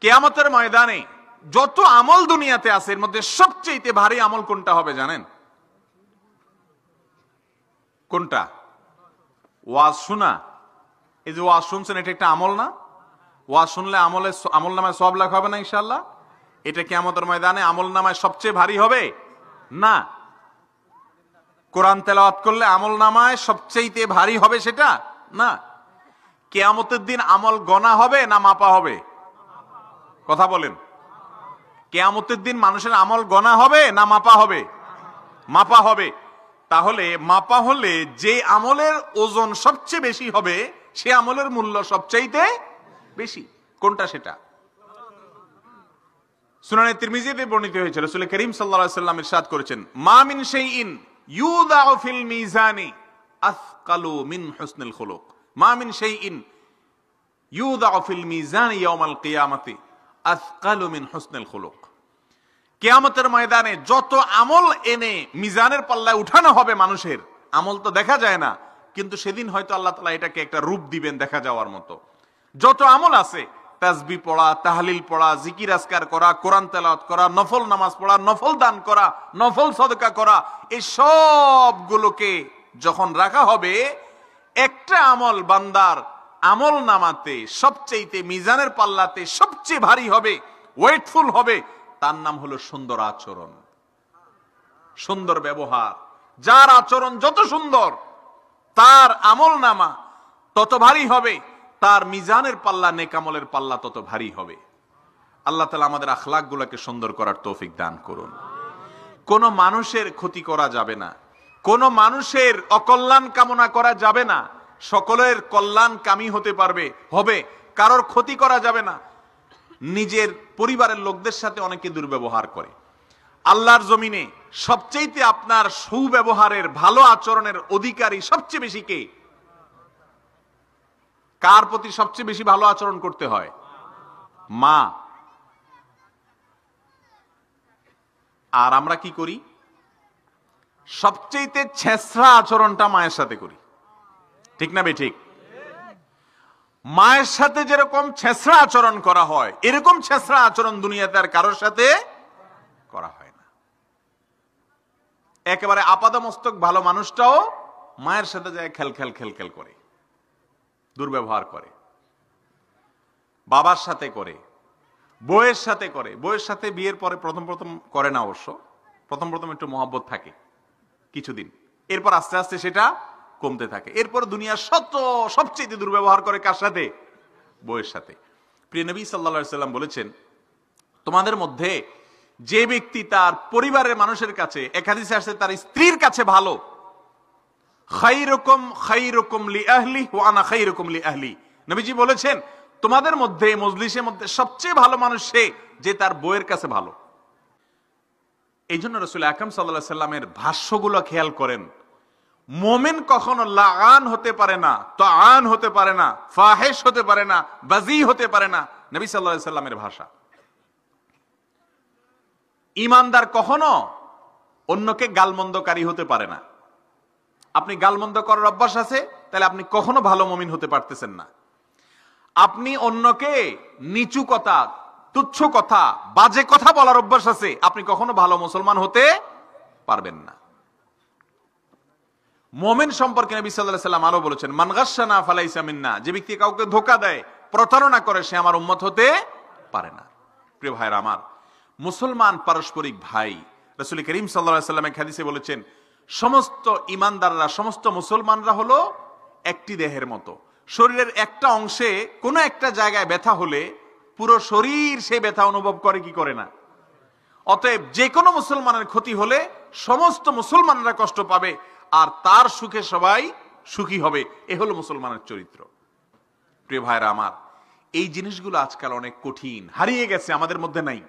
কিয়ামতের ময়দানে যত আমল দুনিয়াতে আছে এর মধ্যে সবচেয়ে ভারী আমল কোনটা হবে জানেন? কোনটা? ওয়াজ শোনা। এই যে ওয়াজ শুনছেন, এটা একটা আমল না? ওয়াজ শুনলে আমল নামায় সওয়াব লেখা হবে না ইনশাআল্লাহ? এটা কিয়ামতের ময়দানে আমল নামায় সবচেয়ে ভারী হবে না। কোরআন তেলাওয়াত করলে আমল নামায় সবচেয়ে ভারী হবে সেটা না। কিয়ামতের দিন আমল গণা হবে না মাপা হবে? কথা বলেন। কিয়ামতের দিন মানুষের আমল গণা হবে না মাপা হবে? মাপা হবে। তাহলে মাপা হলে যে আমলের ওজন সবচেয়ে বেশি হবে সে আমলের মূল্য সবচাইতে বেশি। কোনটা সেটা? সুনানে তিরমিজিতে বর্ণিত হয়েছে, রাসূল করিম সাল্লাল্লাহু আলাইহি ওয়াসাল্লাম ইরশাদ করেছেন, মা মিন শাইইন ইউদাউ ফিল মিজানি আসকালু মিন হুসনিল খুলুক। মা মিন শাইইন ইউদাউ ফিল মিজানি ইয়াউমাল কিয়ামাতি আসকালু মিন হুসনিল খুলুক। কিয়ামতের ময়দানে যত আমল এনে মিজানের পাল্লায় উঠানো হবে মানুষের, আমল তো দেখা যায় না, কিন্তু সেদিন হয়তো আল্লাহ তাআলা এটাকে একটা রূপ দিবেন দেখা যাওয়ার মতো। যত আমল আছে, তাসবিহ পড়া, তাহলিল পড়া, জিকির আজকার করা, কোরআন তেলাওয়াত করা, নফল নামাজ পড়া, নফল দান করা, নফল সদকা করা, এই সবগুলোকে যখন রাখা হবে, একটা আমল বান্দার আমল নামাতে সবচেয়ে মিজানের পাল্লাতে সবচেয়ে ভারী হবে, ওয়েটফুল হবে, তার নাম হলো সুন্দর আচরণ, সুন্দর ব্যবহার। যার আচরণ যত সুন্দর তার আমল নামা তত ভারী হবে, তার মিজানের পাল্লা, নেক আমলের পাল্লা তত ভারী হবে। আল্লাহ তাআলা আমাদের আখলাক গুলাকে সুন্দর করার তৌফিক দান করুন। কোন মানুষের ক্ষতি করা যাবে না, কোন মানুষের অকল্যাণ কামনা করা যাবে না। সকলের কল্যাণ কামী হতে হবে, কারোর ক্ষতি করা যাবে না। নিজের পরিবারের লোকদের সাথে অনেকে দুর্ব্যবহার করে। আল্লাহর জমিনে সবচেয়ে আপনার সুব্যবহারের, ভালো আচরণের অধিকারী সবচেয়ে বেশি কে? কার প্রতি সবচেয়ে বেশি ভালো আচরণ করতে হয়? মা। আর আমরা কি করি? সবচেয়ে ছেঁচড়া আচরণটা মায়ের সাথে করি, ঠিক না বেঠিক? মায়ের সাথে যেরকম ছেঁচড়া আচরণ করা হয়, এরকম ছেঁচড়া আচরণ দুনিয়াতে আর কারোর সাথে করা হয় না। একেবারে আপাদমস্তক ভালো মানুষটাও মায়ের সাথে যায় খেল করে, দুর্ব্যবহার করে। বাবার সাথে করে, বউয়ের সাথে করে। বউয়ের সাথে বিয়ের পরে প্রথম করে না অবশ্য, প্রথম একটু মহব্বত থাকে কিছুদিন, এরপর আস্তে আস্তে সেটা কমতে থাকে। এরপর দুনিয়ার সবচেয়ে দুর্ব্যবহার করে কার সাথে? বউয়ের সাথে। প্রিয় নবী সাল্লাল্লাহু আলাইহি ওয়াসাল্লাম বলেছেন, তোমাদের মধ্যে যে ব্যক্তি তার পরিবারের মানুষের কাছে, এক হাদিসে আসছে তার স্ত্রীর কাছে ভালো, খায়রুকুম লিআহলি ওয়া আনা খায়রুকুম লিআহলি। নবীজি বলেছেন, তোমাদের মধ্যে, মজলিসের মধ্যে সবচেয়ে ভালো মানুষ সে যে তার বউয়ের কাছে ভালো। এই জন্য রাসূল আকরাম সাল্লাল্লাহু আলাইহি ওয়াসাল্লামের ভাষ্যগুলো খেয়াল করেন। মুমিন কখনো লাআন হতে পারে না, তাআন হতে পারে না, ফাহিশ হতে পারে না, বাযী হতে পারে না, নবী সাল্লাল্লাহু আলাইহি ওয়াসাল্লামের ভাষা। ঈমানদার কখনো অন্যকে গালমন্দকারী হতে পারে না। আপনি গালমন্দ করার অভ্যাস আছে, তাহলে আপনি কখনো ভালো মুমিন হতে পারতেছেন না। আপনি অন্যকে নিচু কথা, তুচ্ছ কথা, বাজে কথা বলার অভ্যাস আছে, আপনি কখনো ভালো মুসলমান হতে পারবেন না। মুমিন সম্পর্কে নবী সাল্লাল্লাহু আলাইহি ওয়াসাল্লাম আরো বলেছেন, মান গাশশানা ফালাইসা মিন্না। যে ব্যক্তি কাউকে ধোঁকা দেয়, প্রতারণা করে, সে আমার উম্মত হতে পারে না। প্রিয় ভাইরা আমার, মুসলমান পারস্পরিক ভাই। রাসূল করিম সাল্লাল্লাহু আলাইহি ওয়াসাল্লাম এক হাদিসে বলেছেন, সমস্ত ঈমানদাররা, সমস্ত মুসলমানরা হলো একটি দেহের মতো। শরীরের একটা অংশে কোনো একটা জায়গায় ব্যথা হলে পুরো শরীর সেই ব্যথা অনুভব করে কি করে না? অতএব যে কোনো মুসলমানের ক্ষতি হলে সমস্ত মুসলমানরা কষ্ট পাবে, আর তার সুখে সবাই সুখী হবে। এ হলো মুসলমানের চরিত্র। প্রিয় ভাইরা আমার, এই জিনিসগুলো আজকাল অনেক কঠিন, হারিয়ে গেছে, আমাদের মধ্যে নাই।